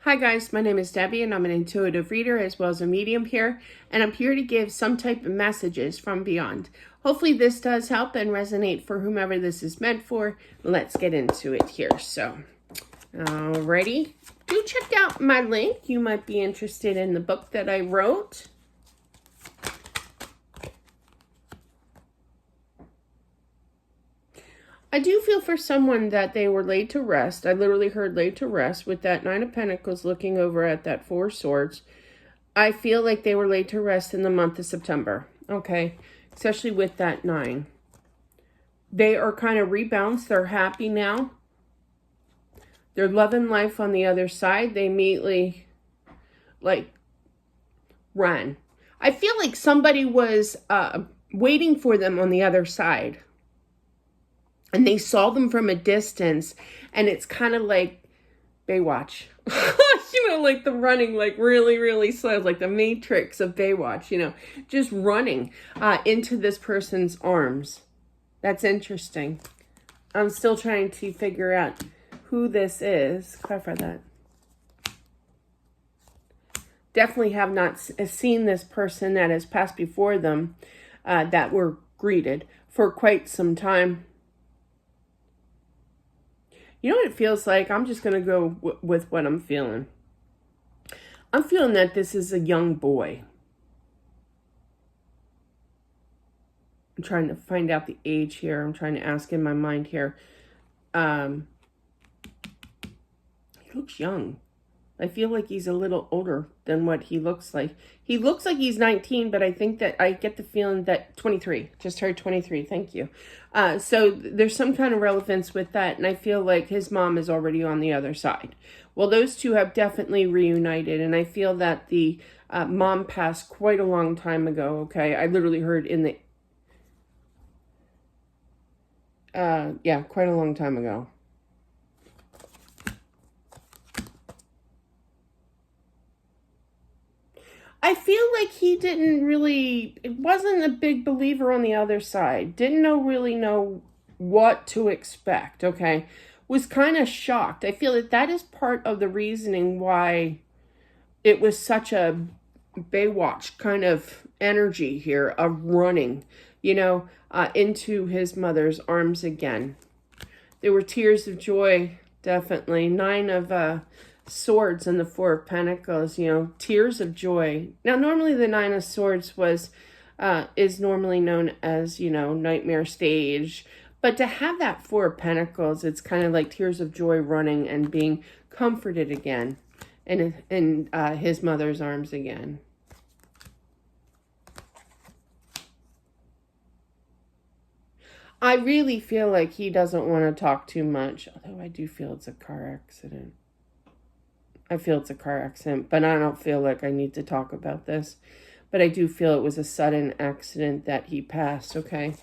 Hi guys, my name is Debbie and I'm an intuitive reader as well as a medium here, and I'm here to give some type of messages from beyond. Hopefully this does help and resonate for whomever this is meant for. Let's get into it here. So, alrighty, do check out my link. You might be interested in the book that I wrote. I do feel for someone that they were laid to rest. I literally heard laid to rest with that Nine of Pentacles looking over at that Four of Swords. I feel like they were laid to rest in the month of September, okay? Especially with that 9. They are kind of rebounced. They're happy now. They're loving life on the other side. They immediately, ran. I feel like somebody was waiting for them on the other side. And they saw them from a distance, and it's kind of like Baywatch. Like the running, like really, really slow, like the Matrix of Baywatch, just running into this person's arms. That's interesting. I'm still trying to figure out who this is. Clarify that. Definitely have not seen this person that has passed before them that were greeted for quite some time. You know what it feels like? I'm just going to go with what I'm feeling. I'm feeling that this is a young boy. I'm trying to find out the age here. I'm trying to ask in my mind here. He looks young. I feel like he's a little older than what he looks like. He looks like he's 19, but I think that I get the feeling that 23. Just heard 23. Thank you. So there's some kind of relevance with that, and I feel like his mom is already on the other side. Well, those two have definitely reunited, and I feel that the mom passed quite a long time ago, okay? I literally heard in the... quite a long time ago. I feel like he wasn't a big believer on the other side. Didn't really know what to expect, okay? Was kind of shocked. I feel that is part of the reasoning why it was such a Baywatch kind of energy here of running, into his mother's arms again. There were tears of joy, definitely. 9 of Swords and the Four of Pentacles, tears of joy. Now, normally the 9 of Swords is normally known as, nightmare stage. But to have that Four of Pentacles, it's kind of like tears of joy running and being comforted again in his mother's arms again. I really feel like he doesn't want to talk too much, although I do feel it's a car accident. I feel it's a car accident, but I don't feel like I need to talk about this. But I do feel it was a sudden accident that he passed, okay?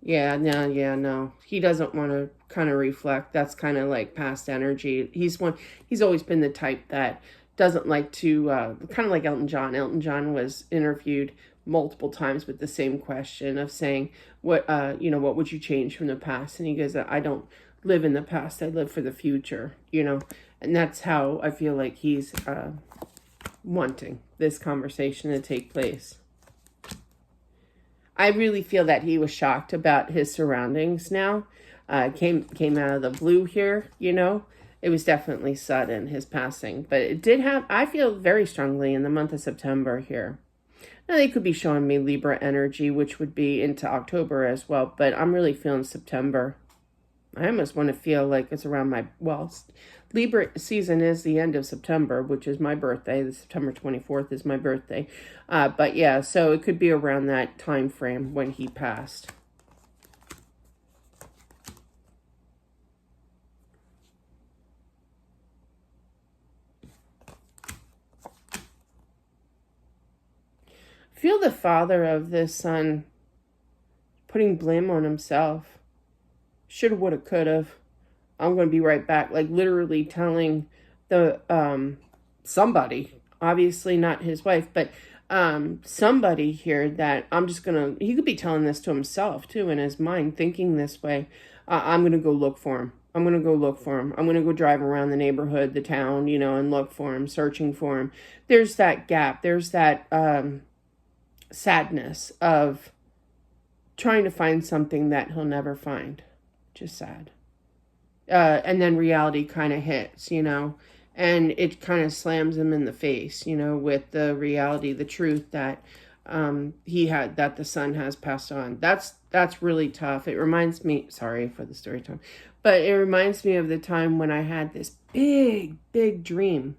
Yeah, no. He doesn't want to kind of reflect. That's kind of like past energy. He's always been the type that doesn't like to, kind of like Elton John. Elton John was interviewed multiple times with the same question of saying, what would you change from the past? And he goes, I don't live in the past. I live for the future, And that's how I feel like he's wanting this conversation to take place. I really feel that he was shocked about his surroundings now. Came out of the blue here, It was definitely sudden, his passing. But it did I feel very strongly in the month of September here. Now, they could be showing me Libra energy, which would be into October as well. But I'm really feeling September. I almost want to feel like it's around Libra season is the end of September, which is my birthday. The September 24th is my birthday. But yeah, so it could be around that time frame when he passed. Feel the father of this son putting blame on himself. Shoulda, woulda, coulda. I'm going to be right back. Like literally telling the somebody, obviously not his wife, but somebody here that he could be telling this to himself too in his mind, thinking this way. I'm going to go look for him. I'm going to go look for him. I'm going to go drive around the neighborhood, the town, and look for him, searching for him. There's that gap. There's that sadness of trying to find something that he'll never find. Just sad. And then reality kind of hits, and it kind of slams him in the face, with the reality, the truth that that the son has passed on. That's really tough. It reminds me, sorry for the story time, but it reminds me of the time when I had this big dream.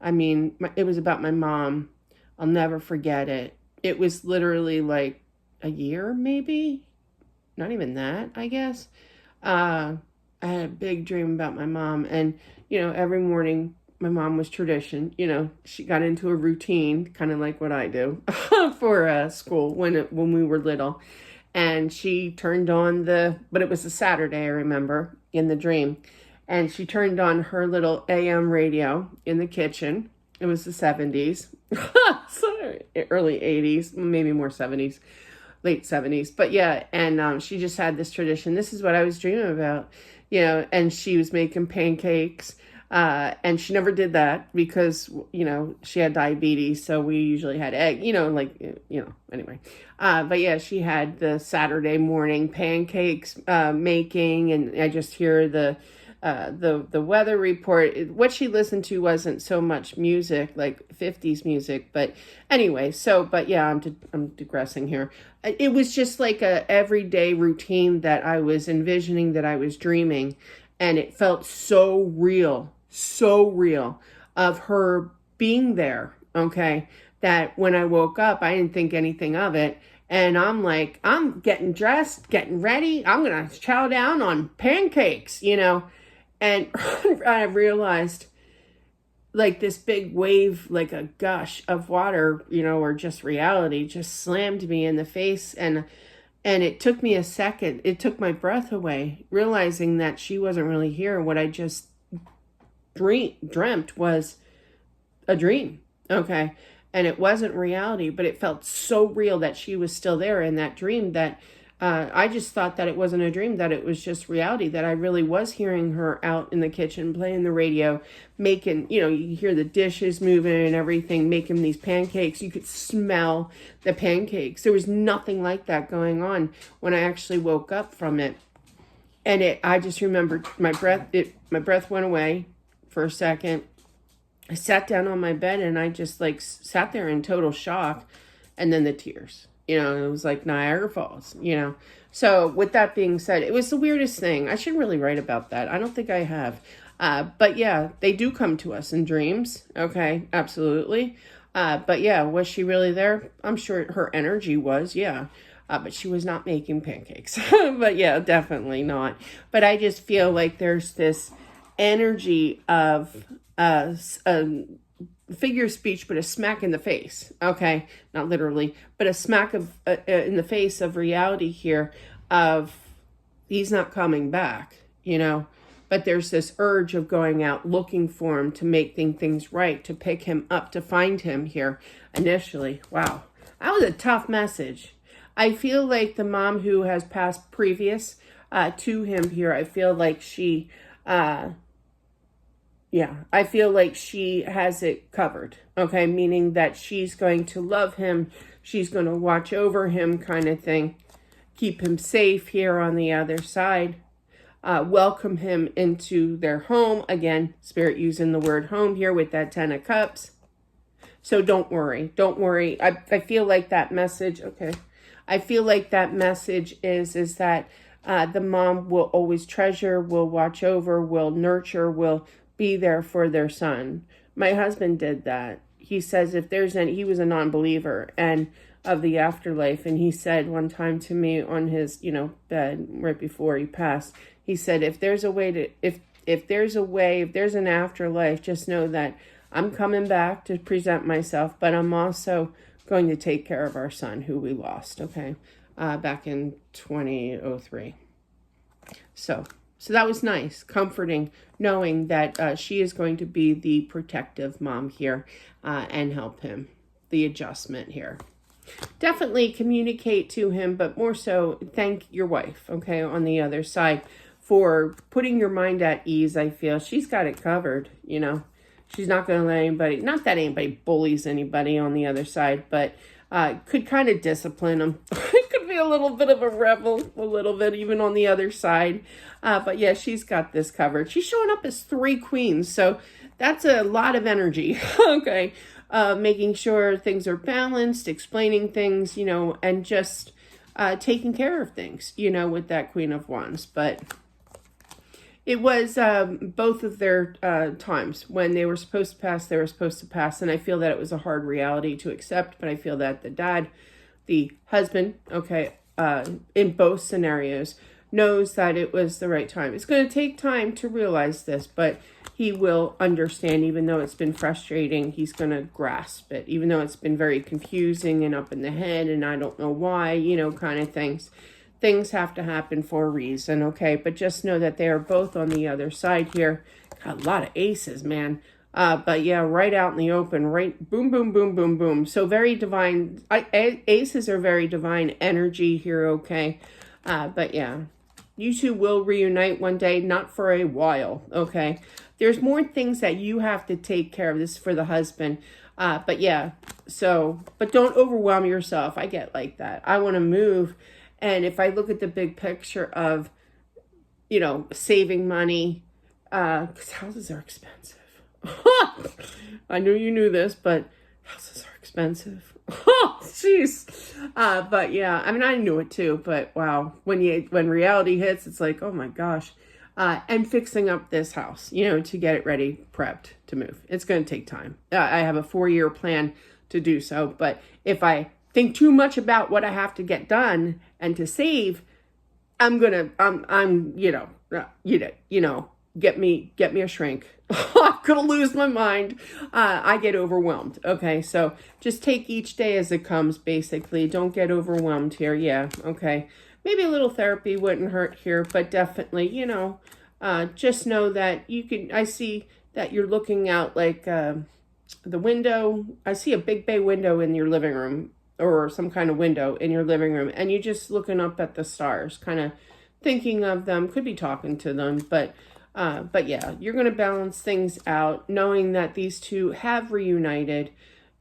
I mean, it was about my mom. I'll never forget it. It was literally like a year, maybe, not even that, I guess. I had a big dream about my mom, and every morning my mom was tradition. She got into a routine, kind of like what I do for school when we were little, and she turned on but it was a Saturday, I remember, in the dream, and she turned on her little AM radio in the kitchen. It was the 70s, early 80s, maybe more 70s. Late 70s, but yeah, and she just had this tradition. This is what I was dreaming about, and she was making pancakes, and she never did that because, she had diabetes, so we usually had egg, anyway. But yeah, she had the Saturday morning pancakes making, and I just hear the weather report. What she listened to wasn't so much music, like 50s music, but anyway, but yeah, I'm digressing here. It was just like a everyday routine that I was envisioning, that I was dreaming, and it felt so real of her being there, okay, that when I woke up, I didn't think anything of it. And I'm like, I'm getting dressed, getting ready. I'm going to chow down on pancakes, And I realized, like, this big wave, like a gush of water, or just reality, just slammed me in the face. And it took me a second. It took my breath away, realizing that she wasn't really here. What I just dreamt was a dream, okay? And it wasn't reality, but it felt so real that she was still there in that dream that I just thought that it wasn't a dream, that it was just reality, that I really was hearing her out in the kitchen, playing the radio, making, you hear the dishes moving and everything, making these pancakes. You could smell the pancakes. There was nothing like that going on when I actually woke up from it. And I just remembered my breath went away for a second. I sat down on my bed and I just sat there in total shock, and then the tears. It was like Niagara Falls, So with that being said, it was the weirdest thing. I should really write about that. I don't think I have. But yeah, they do come to us in dreams. Okay, absolutely. But yeah, was she really there? I'm sure her energy was, yeah. But she was not making pancakes. But yeah, definitely not. But I just feel like there's this energy of figure of speech, but a smack in the face. Okay, not literally, but a smack of in the face of reality here. Of he's not coming back, But there's this urge of going out looking for him, to make things right, to pick him up, to find him here. Initially, wow, that was a tough message. I feel like the mom who has passed previous to him here, I feel like she. I feel like she has it covered, okay? Meaning that she's going to love him, she's going to watch over him kind of thing, keep him safe here on the other side, welcome him into their home. Again, Spirit using the word home here with that 10 of Cups. So don't worry. I feel like that message, okay. I feel like that message is that the mom will always treasure, will watch over, will nurture, will be there for their son. My husband did that. He says he was a non-believer and of the afterlife. And he said one time to me on his, bed right before he passed, he said, if there's an afterlife, just know that I'm coming back to present myself, but I'm also going to take care of our son who we lost. Okay. Back in 2003. So that was nice, comforting, knowing that she is going to be the protective mom here and help him, the adjustment here. Definitely communicate to him, but more so thank your wife, okay, on the other side for putting your mind at ease. I feel she's got it covered, you know. She's not going to let anybody, not that anybody bullies anybody on the other side, but could kind of discipline them. It could be a little bit of a rebel, a little bit even on the other side. But yeah, she's got this covered. She's showing up as 3 queens, so that's a lot of energy. Okay. Making sure things are balanced, explaining things, you know, and just taking care of things, you know, with that Queen of Wands. But it was both of their times when they were supposed to pass, they were supposed to pass. And I feel that it was a hard reality to accept, but I feel that the dad, the husband, okay, in both scenarios, knows that it was the right time. It's going to take time to realize this, but he will understand. Even though it's been frustrating, he's going to grasp it. Even though it's been very confusing and up in the head and I don't know why, you know, kind of things. Things have to happen for a reason, okay? But just know that they are both on the other side here. Got a lot of aces, man. But yeah, right out in the open, right? Boom, boom, boom, boom, boom. So very divine. Aces are very divine energy here, okay? But yeah, you two will reunite one day, not for a while, okay? There's more things that you have to take care of. This is for the husband. But yeah, so, but don't overwhelm yourself. I get like that. I want to move. And if I look at the big picture of, you know, saving money, because houses are expensive. I knew you knew this, but houses are expensive. Oh, jeez. But yeah, I mean, I knew it too, but wow, when reality hits, it's like, oh my gosh. And fixing up this house, you know, to get it ready, prepped to move. It's going to take time. I have a 4-year plan to do so, but if I think too much about what I have to get done and to save, I'm get me a shrink. I'm gonna lose my mind. I get overwhelmed. Okay, so just take each day as it comes, basically. Don't get overwhelmed here. Yeah, okay. Maybe a little therapy wouldn't hurt here, but definitely, you know, just know that you can, I see that you're looking out like the window. I see a big bay window in your living room, or some kind of window in your living room, and you're just looking up at the stars, kind of thinking of them, could be talking to them, but yeah, you're going to balance things out, knowing that these two have reunited.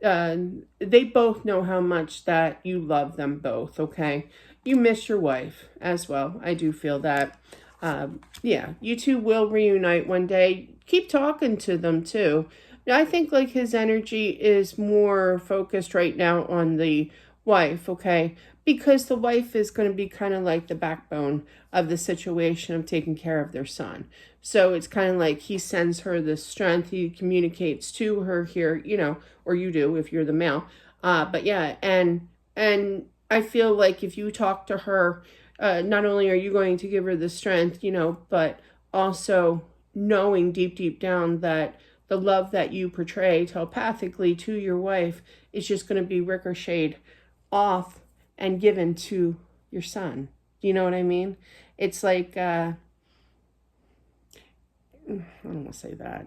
They both know how much that you love them both, okay? You miss your wife as well. I do feel that. Yeah, you two will reunite one day. Keep talking to them too. I think like his energy is more focused right now on the wife, okay? Because the wife is going to be kind of like the backbone of the situation of taking care of their son. So it's kind of like he sends her the strength. He communicates to her here, you know, or you do if you're the male. But yeah, and I feel like if you talk to her, not only are you going to give her the strength, you know, but also knowing deep down that the love that you portray telepathically to your wife is just going to be ricocheted off and given to your son. Do you know what I mean? It's like, I don't want to say that.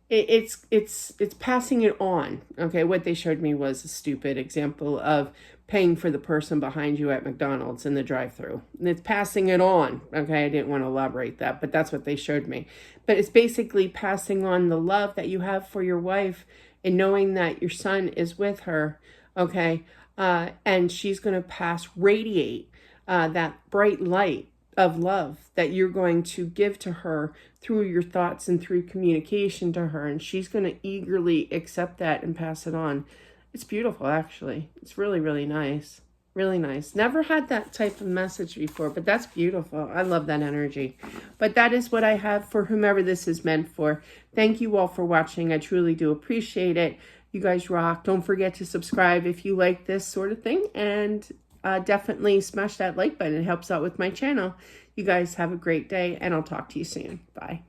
It's passing it on. Okay, what they showed me was a stupid example of paying for the person behind you at McDonald's in the drive-thru. And it's passing it on. Okay, I didn't want to elaborate that, but that's what they showed me. But it's basically passing on the love that you have for your wife and knowing that your son is with her. Okay, and she's going to radiate that bright light of love that you're going to give to her through your thoughts and through communication to her. And she's going to eagerly accept that and pass it on. It's beautiful, actually. It's really, really nice. Really nice. Never had that type of message before, but that's beautiful. I love that energy. But that is what I have for whomever this is meant for. Thank you all for watching. I truly do appreciate it. You guys rock. Don't forget to subscribe if you like this sort of thing. And definitely smash that like button. It helps out with my channel. You guys have a great day, and I'll talk to you soon. Bye.